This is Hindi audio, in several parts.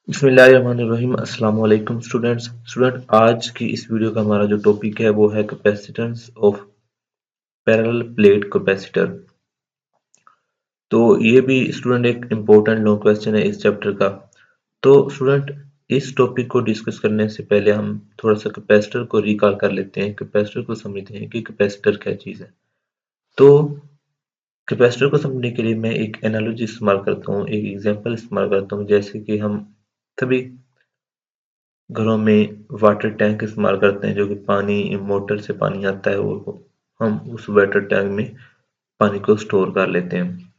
बिस्मिल्लाहिर्रहमानिर्रहीम। अस्सलाम वालेकुम स्टूडेंट, आज की इस वीडियो का हमारा जो टॉपिक है वो है capacitance of parallel plate capacitor. तो ये भी स्टूडेंट एक इम्पोर्टेंट लॉन्ग क्वेश्चन है इस चैप्टर का। तो स्टूडेंट, इस टॉपिक को डिस्कस करने से पहले हम थोड़ा सा कैपेसिटर को रिकॉल कर लेते हैं, कैपेसिटर को समझते हैं कि कैपेसिटर क्या चीज़ है। तो कैपेसिटर को समझने के लिए मैं एक एनालॉजी इस्तेमाल करता हूँ, एक एग्जांपल इस्तेमाल करता हूँ। जैसे कि हम सभी घरों में वाटर टैंक इस्तेमाल करते हैं, जो कि पानी मोटर से पानी आता है और हम उस वाटर टैंक में पानी को स्टोर कर लेते हैं।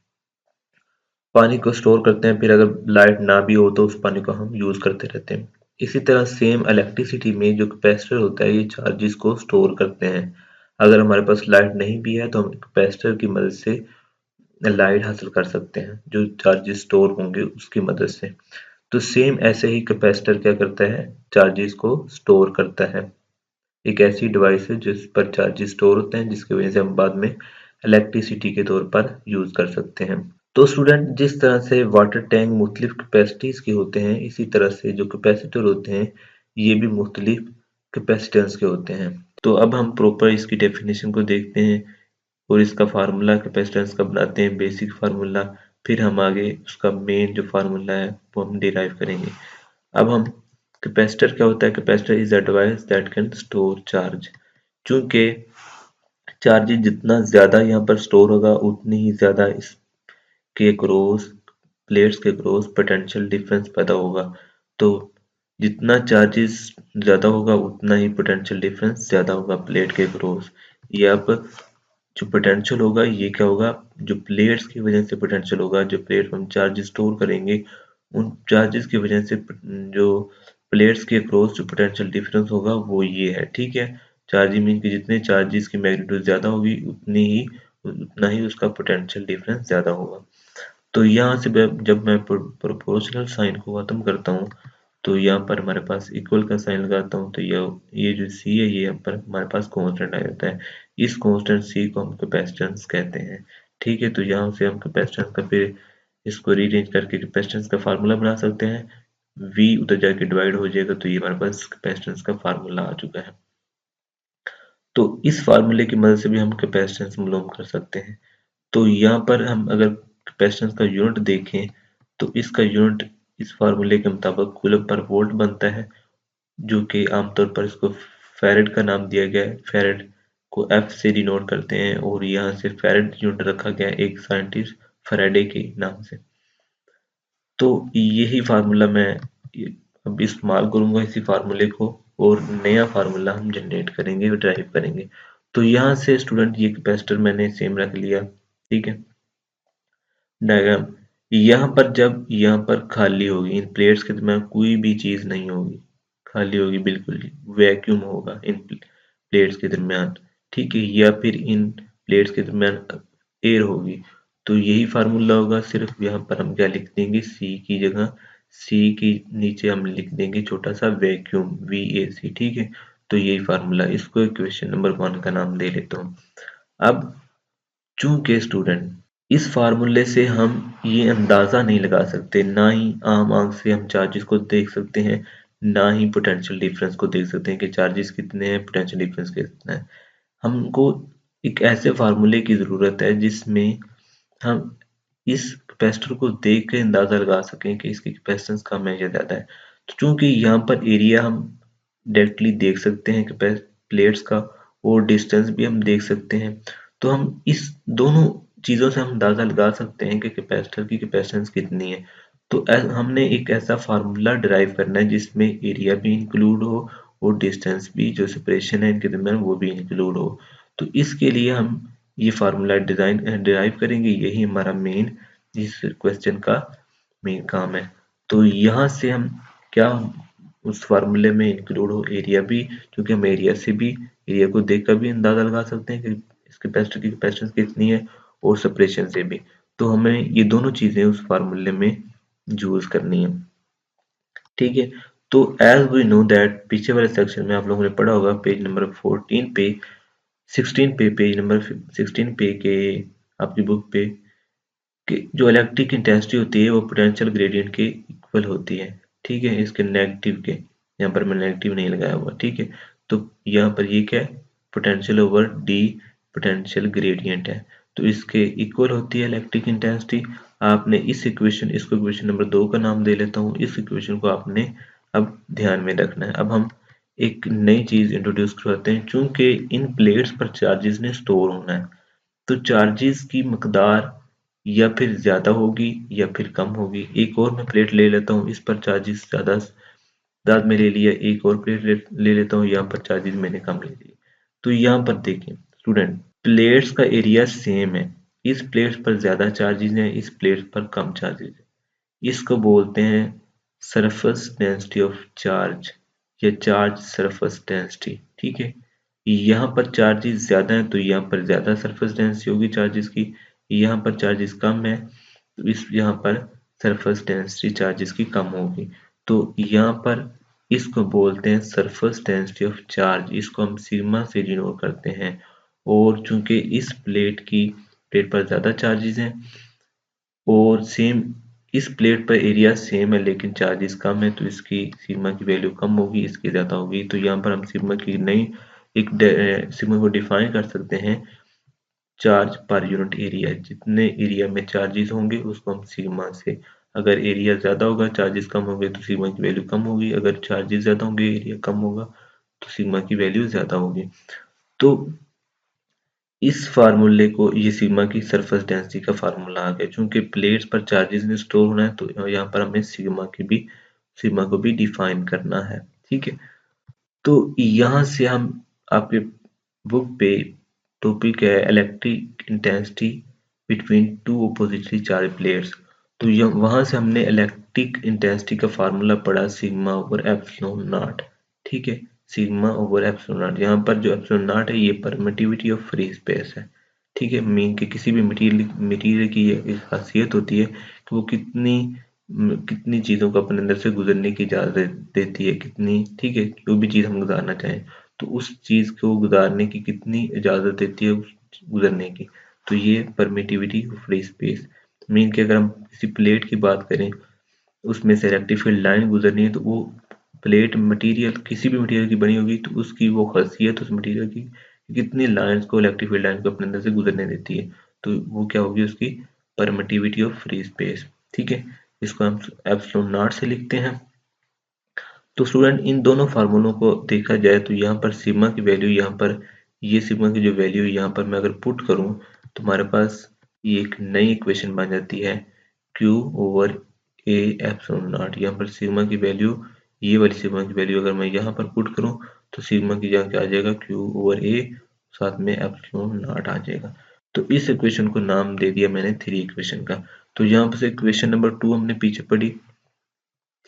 पानी को स्टोर करते हैं, फिर अगर लाइट ना भी हो तो उस पानी को हम यूज करते रहते हैं। इसी तरह सेम इलेक्ट्रिसिटी में जो कैपेसिटर होता है ये चार्जेस को स्टोर करते हैं। अगर हमारे पास लाइट नहीं भी है तो हम कैपेसिटर की मदद से लाइट हासिल कर सकते हैं, जो चार्जेस स्टोर होंगे उसकी मदद से। तो सेम ऐसे ही कैपेसिटर क्या करता है, चार्जेस को स्टोर करता है। एक ऐसी डिवाइस है जिस पर चार्जेस स्टोर होते हैं, जिसकी वजह से हम बाद में इलेक्ट्रिसिटी के तौर पर यूज कर सकते हैं। तो स्टूडेंट, जिस तरह से वाटर टैंक मुख्तलिफ कैपेसिटीज के होते हैं, इसी तरह से जो कैपेसिटर होते हैं ये भी मुख्तलिफ कैपेसिटेंस के होते हैं। तो अब हम प्रॉपर इसकी डेफिनेशन को देखते हैं और इसका फार्मूला कैपेसिटेंस का बनाते हैं, बेसिक फार्मूला। फिर हम आगे उसका मेन जो फार्मूला है वो हम डिराइव करेंगे। अब हम कैपेसिटर क्या होता है, capacitor is a device that can store charge. चूंकि चार्ज जितना ज्यादा यहाँ पर स्टोर होगा उतनी ही ज्यादा इसके क्रॉस प्लेट्स के क्रॉस पोटेंशियल डिफरेंस पैदा होगा। तो जितना चार्जेस ज्यादा होगा उतना ही पोटेंशियल डिफरेंस ज्यादा होगा प्लेट के क्रॉस। ये अब जो पोटेंशियल होगा ये क्या होगा, जो प्लेट्स की वजह से पोटेंशियल होगा, जो प्लेट हम चार्ज स्टोर करेंगे उन चार्जेस की वजह से जो प्लेट्स के अक्रॉस जो पोटेंशियल डिफरेंस होगा वो ये है। ठीक है, चार्जिंग मीन कि जितने चार्जेस की मैग्नीट्यूड ज्यादा होगी उतना ही उसका पोटेंशियल डिफरेंस ज्यादा होगा। तो यहाँ से जब मैं प्रोपोर्शनल साइन को खत्म करता हूँ तो यहाँ पर हमारे पास इक्वल का साइन लगाता हूँ, तो ये जो सी है ये यहाँ पर हमारे पास कांस्टेंट आ जाता है। इस कांस्टेंट सी को हम कैपेसिटेंस कहते हैं। ठीक है, तो यहाँ से हम कैपेसिटेंस का फिर इसको रीअरेंज करके कैपेसिटेंस का फार्मूला बना सकते हैं। V उधर जाके डिवाइड हो जाएगा, तो ये हमारे पास कैपेसिटेंस का फार्मूला आ चुका है। तो इस फार्मूले की मदद से भी हम कैपेसिटेंस मालूम कर सकते हैं। तो यहाँ पर हम अगर कैपेसिटेंस का यूनिट देखें तो इसका यूनिट इस फार्मूले के मुताबिक कूलम पर वोल्ट बनता है, जो कि आमतौर पर इसको फैरेड का नाम दिया गया है। फैरेड को F से डिनोट करते हैं और यहाँ से फैरेड यूनिट रखा गया है एक साइंटिस्ट फैराडे के नाम से। तो यही फार्मूला मैं अब इस्तेमाल करूंगा इसी फार्मूले को, और नया फार्मूला हम जनरेट करेंगे और ड्राइव करेंगे। तो यहाँ से स्टूडेंट ये कैपेसिटर मैंने सेम रख लिया। ठीक है, डायग्राम यहाँ पर जब यहाँ पर खाली होगी, इन प्लेट्स के दरमियान कोई भी चीज नहीं होगी, खाली होगी, बिल्कुल वैक्यूम होगा इन प्लेट्स के दरमियान। ठीक है, या फिर इन प्लेट्स के दरमियान एयर होगी, तो यही फार्मूला होगा। सिर्फ यहाँ पर हम क्या लिख देंगे, सी की जगह सी की नीचे हम लिख देंगे छोटा सा वैक्यूम, VAC। ठीक है, तो यही फार्मूला, इसको इक्वेशन नंबर 1 का नाम दे लेता हूँ। अब चूंकि स्टूडेंट इस फार्मूले से हम ये अंदाजा नहीं लगा सकते, ना ही आम आंख से हम चार्जेस को देख सकते हैं, ना ही पोटेंशियल डिफरेंस को देख सकते हैं कि चार्जेस कितने हैं, पोटेंशियल डिफरेंस कितना है। हमको एक ऐसे फार्मूले की जरूरत है जिसमें हम इस कैपेसिटर को देख के अंदाजा लगा सकें कि इसकी कैपेसिटेंस कम है या ज्यादा है। तो चूंकि यहाँ पर एरिया हम डायरेक्टली देख सकते हैं प्लेट्स का, और डिस्टेंस भी हम देख सकते हैं, तो हम इस दोनों चीजों से हम अंदाजा लगा सकते हैं कि कैपेसिटर की कैपेसिटेंस कितनी है। तो हमने एक ऐसा फार्मूला डिराइव करना है जिसमें एरिया भी इंक्लूड हो और डिस्टेंस भी, जो सेपरेशन है इनके दरमियान, वो भी इंक्लूड हो। तो इसके लिए हम ये फार्मूला डिजाइन डिराइव करेंगे, यही हमारा मेन इस क्वेश्चन का मेन काम है। तो यहाँ से हम क्या उस फार्मूले में इंक्लूड हो एरिया भी, क्योंकि हम एरिया से भी, एरिया को देखकर भी अंदाजा लगा सकते हैं कि इस कैपेसिटर की कैपेसिटेंस कितनी है, और सेपरेशन से भी। तो हमें ये दोनों चीजें उस फार्मूले में यूज करनी है। ठीक है, तो एज वी नो दैट, पीछे वाले सेक्शन में आप लोगों ने पढ़ा होगा पेज नंबर 14 पे, 16 पे, पेज नंबर 16 पे के आपकी बुक पे कि जो इलेक्ट्रिक इंटेंसिटी होती है वो पोटेंशियल ग्रेडियंट के इक्वल होती है। ठीक है, इसके नेगेटिव के, यहाँ पर मैं नेगेटिव नहीं लगाया हुआ। ठीक है, तो यहाँ पर ये क्या है, potential over D potential gradient है, तो इसके इक्वल होती है इलेक्ट्रिक इंटेंसिटी। आपने इस इक्वेशन, इसको इक्वेशन नंबर 2 का नाम दे लेता हूँ। इस इक्वेशन को आपने अब ध्यान में रखना है। अब हम एक नई चीज इंट्रोड्यूस करवाते हैं। चूंकि इन प्लेट्स पर चार्जेस ने स्टोर होना है, तो चार्जेस की मकदार या फिर ज़्यादा होगी या फिर कम होगी। एक और मैं प्लेट ले लेता हूँ, इस पर चार्जेस ज़्यादा दाद में ले लिया, एक और प्लेट ले लेता हूँ, यहाँ पर चार्जेस मैंने कम ले लिए। तो यहाँ पर देखें स्टूडेंट, प्लेट्स का एरिया सेम है, इस प्लेट्स पर ज़्यादा चार्जेस हैं, इस प्लेट पर कम चार्जेस है। इसको बोलते हैं सरफेस डेंसिटी ऑफ चार्ज या चार्ज सरफेस डेंसिटी। ठीक है, यहाँ पर चार्जेस ज्यादा है तो यहाँ पर ज्यादा सरफेस डेंसिटी होगी चार्जेस की, यहाँ पर चार्जेस कम है तो इस यहाँ पर सरफेस डेंसिटी चार्जेस की कम होगी। तो यहाँ पर इसको बोलते हैं सरफेस डेंसिटी ऑफ चार्ज, इसको हम सिग्मा से डिनोट करते हैं। और चूंकि इस प्लेट पर ज्यादा चार्जेस हैं और सेम इस प्लेट पर एरिया सेम है लेकिन चार्जेस कम है, तो इसकी सिग्मा की वैल्यू कम होगी, इसकी ज़्यादा होगी। तो यहाँ पर हम सिग्मा की नई एक सिग्मा को डिफाइन कर सकते हैं चार्ज पर यूनिट एरिया। जितने एरिया में चार्जेस होंगे उसको हम सिग्मा से, अगर एरिया ज़्यादा होगा चार्जेस कम होंगे तो सिग्मा की वैल्यू कम होगी, अगर चार्जेस ज़्यादा होंगे एरिया कम होगा तो सिग्मा की वैल्यू ज़्यादा होगी। तो इस फार्मूले को, ये सिग्मा की सरफेस डेंसिटी का फार्मूला आ गया। चूंकि प्लेट्स पर चार्जेस ने स्टोर होना है तो यहाँ पर हमें सिग्मा को भी डिफाइन करना है। ठीक है, तो यहाँ से हम आपके बुक पे टॉपिक है electric intensity between two oppositely charge plates. तो वहां से हमने इलेक्ट्रिक इंटेंसिटी का फार्मूला पढ़ा सिग्मा ओवर एप्सिलॉन नॉट। ठीक है, सिग्मा ओवर एप्सिलॉन नॉट, यहाँ पर जो एप्सिलॉन नॉट है ये परमिटिविटी ऑफ फ्री स्पेस है। ठीक है, मीन कि किसी भी मटेरियल की ये खासियत होती है कि वो कितनी कितनी चीज़ों को अपने अंदर से गुजरने की इजाज़त देती है, कितनी, ठीक है, जो भी चीज़ हम गुजारना चाहें तो उस चीज़ को गुजारने की कितनी इजाज़त देती है गुजरने की। तो ये permittivity of free space mean कि अगर हम किसी प्लेट की बात करें, उसमें से रेक्टिफाइड लाइन गुजरनी है तो वो प्लेट मटेरियल किसी भी मटेरियल की बनी होगी तो उसकी वो खासियत उस मटेरियल की कितनी लाइंस को, इलेक्ट्रिफाइड लाइन को अपने अंदर से गुजरने देती है, तो वो क्या होगी, उसकी परमिटिविटी ऑफ फ्री स्पेस। ठीक है, इसको हम एप्सिलॉन नॉट से लिखते हैं। तो स्टूडेंट इन दोनों फार्मूलों को देखा जाए तो यहाँ पर सिग्मा की वैल्यू, यहाँ पर ये सिग्मा की जो वैल्यू यहाँ पर मैं अगर पुट करूँ तो हमारे पास ये एक नई इक्वेशन बन जाती है Q over A epsilon not. यहाँ पर सिग्मा की वैल्यू, ये वाली सिग्मा की वैल्यू अगर मैं यहाँ पर पुट करूँ तो सिग्मा की जगह क्या आ जाएगा, Q ओवर ए साथ में एप्सिलॉन नॉट आ जाएगा। तो इस इक्वेशन को नाम दे दिया मैंने 3 इक्वेशन का। तो यहाँ पर से इक्वेशन नंबर 2 हमने पीछे पढ़ी,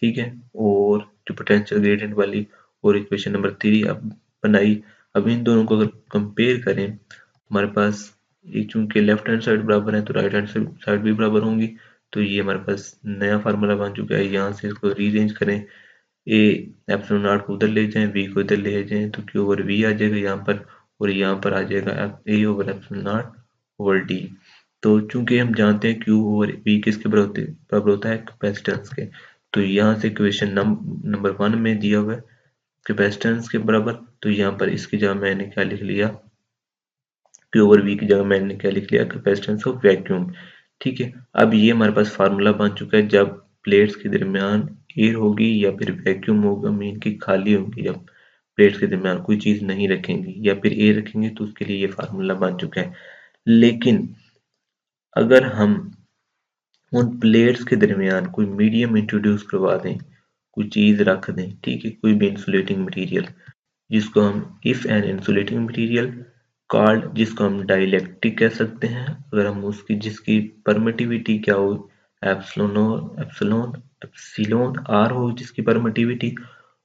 ठीक है, और जो पोटेंशियल ग्रेडियंट वाली और इक्वेशन नंबर 3 अब बनाई। अब इन दोनों को अगर कंपेयर करें, हमारे पास ये चूंकि लेफ्ट हैंड साइड बराबर है तो राइट हैंड साइड भी बराबर होंगी। तो ये हमारे पास नया फार्मूला बन चुका है। यहाँ से इसको रीअरेंज करें, ए एप्सिलॉन नॉट को उधर ले जाएं, वी को इधर ले जाएं तो क्यू ओवर वी आ जाएगा यहाँ पर, और यहाँ पर आ जाएगा A over epsilon not over D. तो चूंकि हम जानते हैं क्यू ओवर वी किसके बराबर होता है, कैपेसिटेंस के, तो यहाँ से इक्वेशन नंबर 1 में दिया हुआ है कैपेसिटेंस के बराबर, तो यहाँ पर इसकी जगह मैंने क्या लिख लिया, क्यू ओवर वी की जगह मैंने क्या लिख लिया, कैपेसिटेंस ऑफ वैक्यूम। ठीक है, अब ये हमारे पास फार्मूला बन चुका है जब प्लेट्स के दरमियान एयर होगी या फिर वैक्यूम होगा, मीन की खाली होगी, जब प्लेट्स के दरमियान कोई चीज नहीं रखेंगे या फिर एयर रखेंगे तो उसके लिए ये फार्मूला बन चुका है। लेकिन अगर हम उन प्लेट्स के दरमियान कोई मीडियम इंट्रोड्यूस करवा दें, कोई चीज रख दें, ठीक है, कोई भी इंसुलेटिंग मटेरियल, जिसको हम if an insulating material called, जिसको हम डाइलेक्ट्रिक कह सकते हैं, अगर हम उसकी जिसकी परमिटिविटी क्या हो, एप्सिलॉन आर हो जिसकी परमिटिविटी,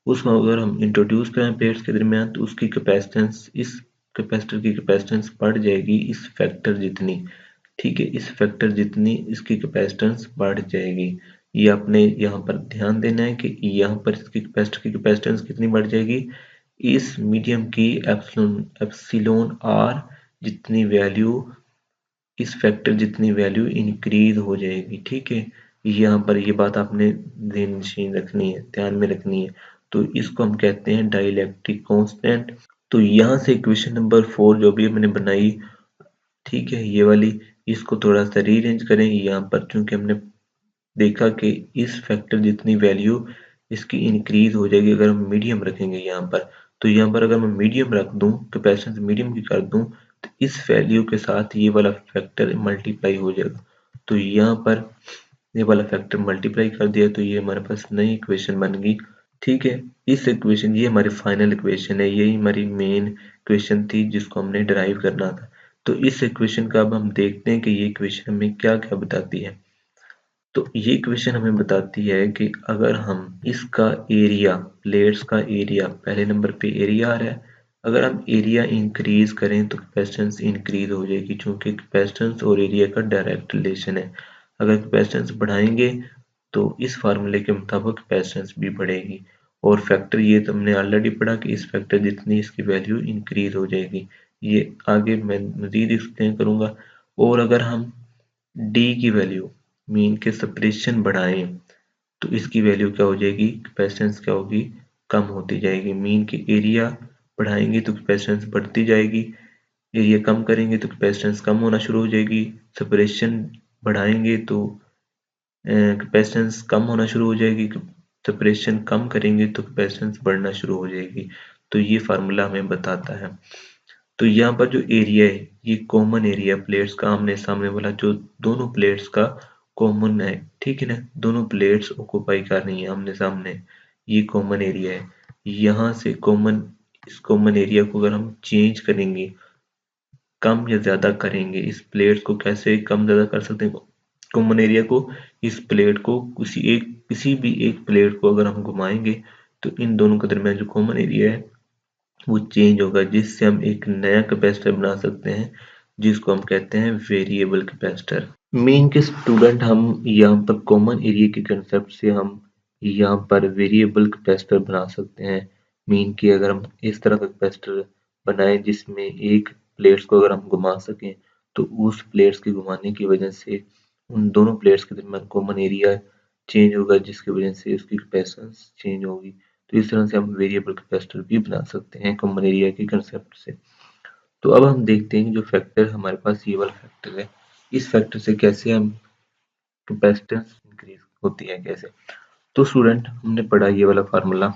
उसको अगर हम इंट्रोड्यूस करें प्लेट्स के दरमियान तो उसकी कैपेसिटेंस, इस कैपेसिटर की कैपेसिटेंस बढ़ जाएगी इस फैक्टर जितनी। ठीक है, इस फैक्टर जितनी इसकी कैपेसिटेंस बढ़ जाएगी। ये आपने यहाँ पर ध्यान देना है कि यहाँ पर इसकी कैपेसिटर की कैपेसिटेंस कितनी बढ़ जाएगी, इस मीडियम की एप्सिलॉन आर जितनी वैल्यू इस फैक्टर जितनी वैल्यू इंक्रीज हो जाएगी। ठीक है, यहाँ पर ये बात आपने ध्यान रखनी है, ध्यान में रखनी है। तो इसको हम कहते हैं डाइलेक्ट्रिक कांस्टेंट। तो यहाँ से इक्वेशन नंबर 4 जो भी मैंने बनाई, ठीक है, ये वाली, इसको थोड़ा सा रीअरेंज करें यहाँ पर, क्योंकि हमने देखा कि इस फैक्टर जितनी वैल्यू इसकी इंक्रीज हो जाएगी अगर हम मीडियम रखेंगे यहाँ पर। तो यहाँ पर अगर मैं मीडियम रख दूं, कैपेसिटेंस मीडियम की कर दूं, तो इस वैल्यू के साथ ये वाला फैक्टर मल्टीप्लाई हो जाएगा। तो यहाँ पर ये वाला फैक्टर मल्टीप्लाई कर दिया तो ये हमारे पास नई इक्वेशन बन गई। ठीक है, इस इक्वेशन, ये हमारी फाइनल इक्वेशन है, यही हमारी मेन इक्वेशन थी जिसको हमने डिराइव करना था। तो इस इक्वेशन का अब हम देखते हैं कि ये इक्वेशन हमें क्या क्या बताती है। तो ये इक्वेशन हमें बताती है कि अगर हम इसका एरिया, प्लेट्स का एरिया, पहले नंबर पे एरिया आ रहा है, अगर हम एरिया इंक्रीज करें तो कैपेसिटेंस इंक्रीज हो जाएगी, क्योंकि कैपेसिटेंस और एरिया का डायरेक्ट रिलेशन है। अगर कैपेसिटेंस बढ़ाएंगे तो इस फार्मूले के मुताबिक कैपेसिटेंस भी बढ़ेगी। और फैक्टर ये तो हमने ऑलरेडी पढ़ा कि इस फैक्टर जितनी इसकी वैल्यू इंक्रीज हो जाएगी। ये आगे मैं मजीद एक्सप्लेन करूंगा। और अगर हम डी की वैल्यू, मीन के सेपरेशन बढ़ाएं, तो इसकी वैल्यू क्या हो जाएगी, कैपेसिटेंस क्या होगी, कम होती जाएगी। मीन की एरिया बढ़ाएंगे तो कैपेसिटेंस बढ़ती जाएगी, एरिया कम करेंगे तो कैपेसिटेंस कम होना शुरू हो जाएगी। सेपरेशन बढ़ाएंगे तो कैपेसिटेंस कम होना शुरू हो जाएगी, सेपरेशन कम करेंगे तो कैपेसिटेंस बढ़ना शुरू हो जाएगी। तो ये फार्मूला हमें बताता है। तो यहाँ पर जो एरिया है, ये कॉमन एरिया प्लेट्स का, आमने सामने वाला जो दोनों प्लेट्स का कॉमन है, ठीक है ना, दोनों प्लेट्स ऑक्यूपाई कर रही है आमने सामने, ये कॉमन एरिया है। यहाँ से कॉमन, इस कॉमन एरिया को अगर हम चेंज करेंगे, कम या ज्यादा करेंगे, इस प्लेट को कैसे कम ज्यादा कर सकते हैं, कॉमन एरिया को, इस प्लेट को किसी भी एक प्लेट को अगर हम घुमाएंगे तो इन दोनों के दरमियान जो कॉमन एरिया है वो चेंज होगा, जिससे हम एक नया कैपेसिटर बना सकते हैं जिसको हम कहते हैं वेरिएबल कैपेसिटर। मेन के स्टूडेंट, हम यहाँ पर कॉमन एरिया के कंसेप्ट से हम यहाँ पर वेरिएबल कैपेसिटर बना सकते हैं। मीन की अगर हम इस तरह का कैपेसिटर बनाएं जिसमें एक प्लेट्स को अगर हम घुमा सकें, तो उस प्लेट्स के घुमाने की वजह से उन दोनों प्लेट्स के दरमियान कॉमन एरिया चेंज होगा, जिसकी वजह से उसकी कैपेसिटेंस चेंज होगी। तो इस तरह से हम वेरिएबल कैपेसिटर भी बना सकते हैं कॉमन एरिया के कंसेप्ट से। तो अब हम देखते हैं कि जो फैक्टर हमारे पास, ये वाला फैक्टर है, इस फैक्टर से कैसे हम कैपेसिटेंस इंक्रीज होती है कैसे। तो स्टूडेंट, हमने पढ़ा ये वाला फार्मूला।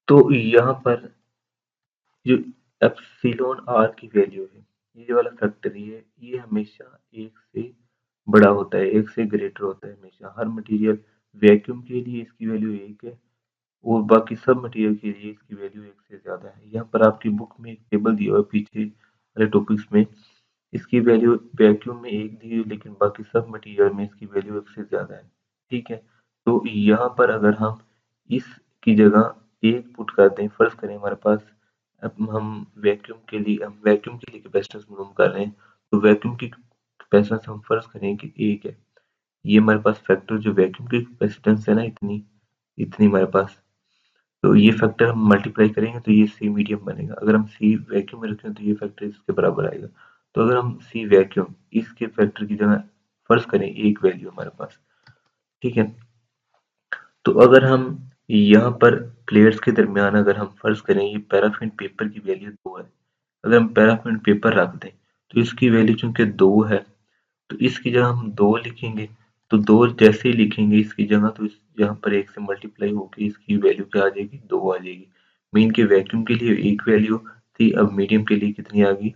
तो यहाँ पर जो एप्सिलॉन आर की वैल्यू है, ये वाला फैक्टर ये हमेशा एक से बड़ा होता है, एक से ग्रेटर होता है हमेशा, हर मटेरियल। वैक्यूम के लिए इसकी वैल्यू एक है और बाकी सब मटेरियल के लिए इसकी वैल्यू एक से ज्यादा है। यहाँ पर आपकी बुक में एक टेबल दिया हुआ है पीछे वाले टॉपिक्स में, इसकी वैल्यू वैक्यूम में एक दी है लेकिन बाकी सब मटेरियल में इसकी वैल्यू एक से ज्यादा है। ठीक है, तो यहाँ पर अगर हम इसकी जगह एक पुट कर दें, फर्ज करें हमारे पास, अब हम वैक्यूम के लिए कैपेसिटेंस मालूम कर रहे हैं, तो वैक्यूम की कैपेसिटेंस हम फर्ज करें कि एक है। ये हमारे पास फैक्टर जो वैक्यूम की कैपेसिटेंस है ना, इतनी इतनी हमारे पास, तो ये फैक्टर हम मल्टीप्लाई करेंगे तो ये सी मीडियम बनेगा। अगर हम सी वैक्यूम में रखें तो ये फैक्टर इसके बराबर आएगा। तो अगर हम सी वैक्यूम इसके फैक्टर की जगह फर्ज करें एक वैल्यू हमारे पास, ठीक है, तो अगर हम यहाँ पर प्लेट्स के दरमियान अगर हम फर्ज करें ये पैराफिन पेपर की वैल्यू 2 है, अगर हम पैराफिन पेपर रख दें तो इसकी वैल्यू चूंकि 2 है, तो इसकी जगह हम 2 लिखेंगे। तो 2 जैसे ही लिखेंगे इसकी जगह, तो इस यहाँ पर 1 से मल्टीप्लाई होकर इसकी वैल्यू क्या आ जाएगी, 2 आ जाएगी। मीन के वैक्यूम के लिए एक वैल्यू थी, अब मीडियम के लिए कितनी आ गई,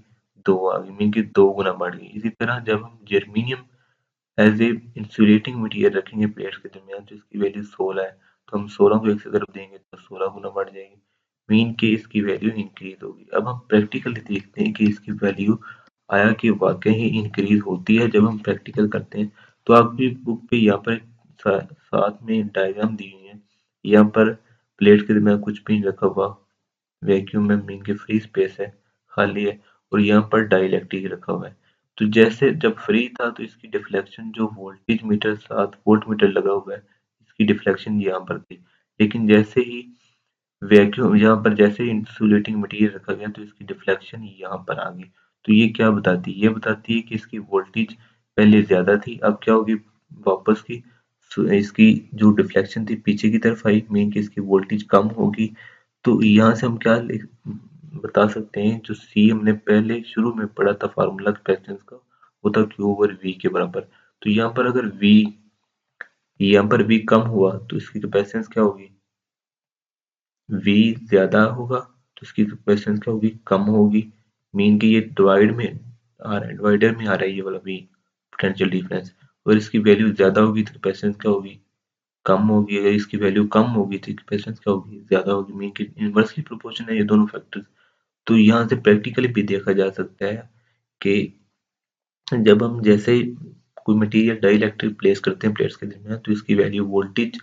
2 आ गई, मीन की 2 गुना बढ़ गई। इसी तरह जब हम germanium as a insulating material रखेंगे प्लेट्स के दरमियान, तो इसकी वैल्यू 16 है, तो हम 16 को 1 से ज़रब देंगे तो 16 गुना बढ़ जाएगी, मीन के इसकी वैल्यू इंक्रीज होगी। अब हम प्रैक्टिकली देखते हैं कि इसकी वैल्यू आया कि वाकई ही इंक्रीज होती है जब हम प्रैक्टिकल करते हैं। तो आपकी बुक पे यहाँ पर साथ में डायग्राम दी हुई है, यहाँ पर प्लेट के दरमियान कुछ भी नहीं रखा हुआ, वैक्यूम में मीन के फ्री स्पेस है, खाली है, और यहाँ पर डाइलेक्ट्रिक रखा हुआ है। तो जैसे जब फ्री था तो इसकी डिफ्लेक्शन जो वोल्टेज मीटर साथ वोल्ट मीटर लगा हुआ है, इसकी डिफ्लेक्शन यहाँ पर थी। लेकिन जैसे ही वैक्यूम यहाँ पर जैसे इंसुलेटिंग मटेरियल रखा गया तो इसकी डिफ्लेक्शन यहाँ पर आ गई। तो ये क्या बताती है? ये बताती है कि इसकी वोल्टेज पहले ज़्यादा थी, अब क्या होगी वापस की इसकी जो डिफ्लेक्शन थी पीछे की तरफ आई, मीन कि इसकी वोल्टेज कम होगी। तो यहाँ से हम क्या बता सकते हैं, जो सी हमने पहले शुरू में पढ़ा था फार्मूला कैपेसिटेंस का, वो था Q ओवर V के बराबर। तो यहाँ पर अगर यहाँ पर V कम हुआ तो इसकी कैपेसिटेंस क्या होगी? V ज्यादा होगा तो इसकी कैपेसिटेंस क्या होगी? कम होगी। मीन कि ये डिवाइड में आ रहा है, डिवाइडर में आ रहा है ये वाला V पोटेंशियल डिफरेंस, और इसकी वैल्यू ज्यादा होगी तो कैपेसिटेंस क्या होगी? कम होगी। अगर इसकी वैल्यू कम होगी तो कैपेसिटेंस क्या होगी? ज्यादा होगी। मीन कि इनवर्सली प्रोपोर्शनल है ये दोनों फैक्टर्स। तो यहाँ से प्रैक्टिकली भी देखा जा सकता है कि जब हम जैसे ही कोई मटेरियल डाइलेक्ट्रिक प्लेस करते हैं प्लेट्स के दरमियान, तो इसकी वैल्यू वोल्टेज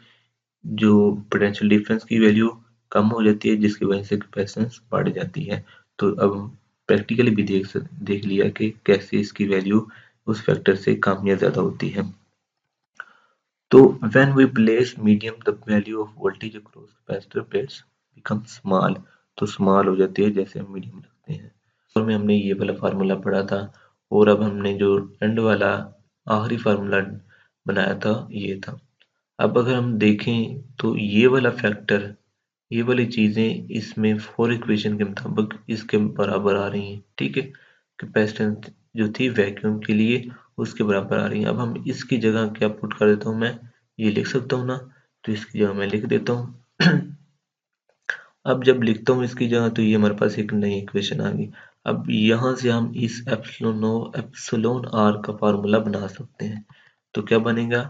जो पोटेंशियल डिफरेंस की वैल्यू कम हो जाती है, जिसकी वजह से कैपेसिटेंस बढ़ जाती है। तो अब हम प्रैक्टिकली भी देख लिया कि कैसे इसकी वैल्यू उस फैक्टर से कम या ज़्यादा होती है। तो when we place medium the value of voltage across capacitor plates becomes small, तो स्मॉल हो जाती है जैसे हम मीडियम रखते हैं। और में हमने ये वाला फार्मूला पढ़ा था, और अब हमने जो एंड वाला आखिरी फार्मूला बनाया था ये था। अब अगर हम देखें तो ये वाला फैक्टर, ये वाली चीजें इसमें फोर इक्वेशन के मुताबिक इसके बराबर आ रही हैं, ठीक है। कैपेसिटेंस जो थी वैक्यूम के लिए उसके बराबर आ रही है। अब हम इसकी जगह क्या पुट कर देता हूँ मैं, ये लिख सकता हूँ ना, तो इसकी जगह मैं लिख देता हूँ। अब जब लिखता हूँ इसकी जगह तो ये हमारे पास एक नई इक्वेशन आ गई। अब यहाँ से हम इस एप्सिलॉन आर का फार्मूला बना सकते हैं। तो क्या बनेगा,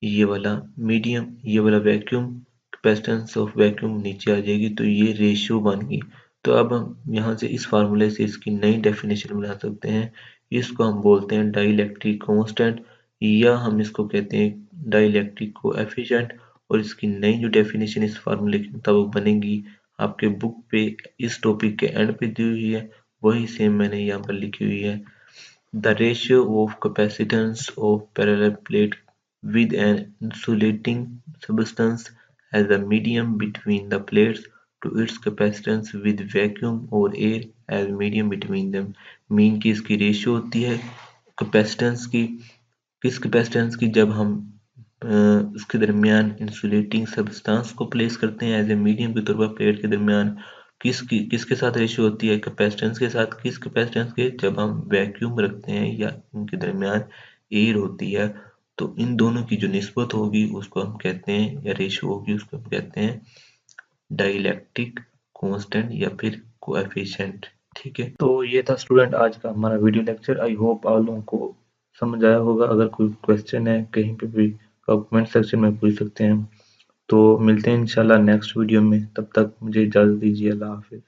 ये वाला मीडियम, ये वाला वैक्यूम, कैपेसिटेंस ऑफ वैक्यूम नीचे आ जाएगी, तो ये रेशियो बन गई। तो अब हम यहाँ से इस फार्मूले से इसकी नई डेफिनेशन बना सकते हैं। इसको हम बोलते हैं डाइलेक्ट्रिक कांस्टेंट, या हम इसको कहते हैं डाइलेक्ट्रिक कोएफिशिएंट। और इसकी नई जो डेफिनेशन इस फार्मूले के मुताबिक बनेगी, आपके बुक पे इस टॉपिक के एंड पे दी हुई है, वही सेम मैंने यहाँ पर लिखी हुई है। The ratio of capacitance of parallel plate with an insulating substance as a medium between the plates to its capacitance with vacuum or air as medium between them। Mean की इसकी रेशियो होती है कैपेसिटेंस की, किस कैपेसिटेंस की, जब हम उसके दरमियान इंसुलेटिंग सब्सटेंस को प्लेस करते हैं एज ए मीडियम के तौर पर प्लेट के दरमियान। किसके साथ रेशियो होती है? कैपेसिटेंस के साथ। किस कैपेसिटेंस के? जब हम वैक्यूम रखते हैं या इनके दरमियान एयर होती है, तो इन दोनों की जो निस्बत होगी उसको हम कहते हैं, या रेशियो होगी उसको हम कहते हैं डाइलेक्ट्रिक कांस्टेंट या फिर कोएफिशिएंट। ठीक है, तो ये था स्टूडेंट आज का हमारा वीडियो लेक्चर। आई होप आप लोगों को समझ आया होगा। अगर कोई क्वेश्चन है कहीं पे भी आप कमेंट सेक्शन में पूछ सकते हैं। तो मिलते हैं इंशाल्लाह नेक्स्ट वीडियो में, तब तक मुझे इजाज़त दीजिए। अल्लाह हाफिज़।